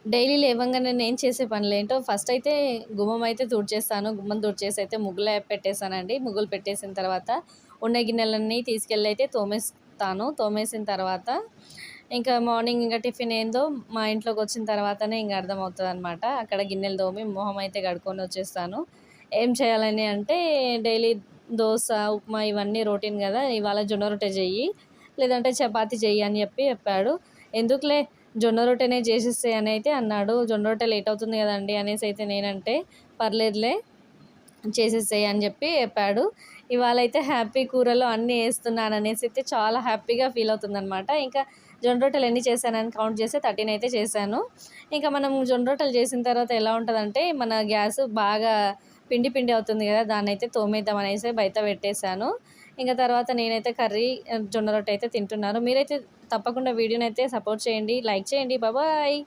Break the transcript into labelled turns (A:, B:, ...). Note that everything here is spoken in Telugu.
A: డైలీ లేవంగానే నేను చేసే పనులేంటో ఫస్ట్ అయితే గుమ్మం అయితే తుడిచేస్తాను. గుమ్మం తుడిచేసి అయితే ముగ్గులు పెట్టేసానండి. ముగ్గులు పెట్టేసిన తర్వాత ఉన్న గిన్నెలన్నీ తీసుకెళ్ళి అయితే తోమేస్తాను. తోమేసిన తర్వాత ఇంకా మార్నింగ్ ఇంకా టిఫిన్ ఏందో మా ఇంట్లోకొచ్చిన తర్వాతనే ఇంక అర్థమవుతదనమాట. అక్కడ గిన్నెలు తోమి మొహం అయితే కడుక్కొని వచ్చేస్తాను. ఏం చేయాలని అంటే డైలీ దోస, ఉప్మా ఇవన్నీ రొటీన్ గదా! ఇవాళ జొన్న రొట్టె చెయ్యి, లేదంటే చపాతీ చెయ్యి అని చెప్పాడు. ఎందుకులే జొన్న రొట్టెనే చేసేసేయి అని అయితే అన్నాడు. జొన్న రొట్టె లేట్ అవుతుంది కదండీ అనేసి అయితే నేనంటే, పర్లేదులే చేసేసేయి అని చెప్పాడు. ఇవాళైతే హ్యాపీ కూరలో అన్నీ ఏస్తున్నాననేసి అయితే చాలా హ్యాపీగా ఫీల్ అవుతుందనమాట. ఇంకా జొన్న రొట్టెలు ఎన్ని చేశానని కౌంట్ చేస్తే 13 అయితే చేశాను. ఇంకా మనం జొన్న రొట్టెలు చేసిన తర్వాత ఎలా ఉంటదంటే, మన గ్యాస్ బాగా పిండి పిండి అవుతుంది కదా! దాన్నైతే తోమేద్దాం అనేసి బయట పెట్టేశాను. ఇంక తర్వాత నేనైతే జొన్న రొట్టె అయితే తింటున్నాను. మీరైతే తప్పకుండా వీడియోనైతే సపోర్ట్ చేయండి. లైక్ చేయండి. బాయ్.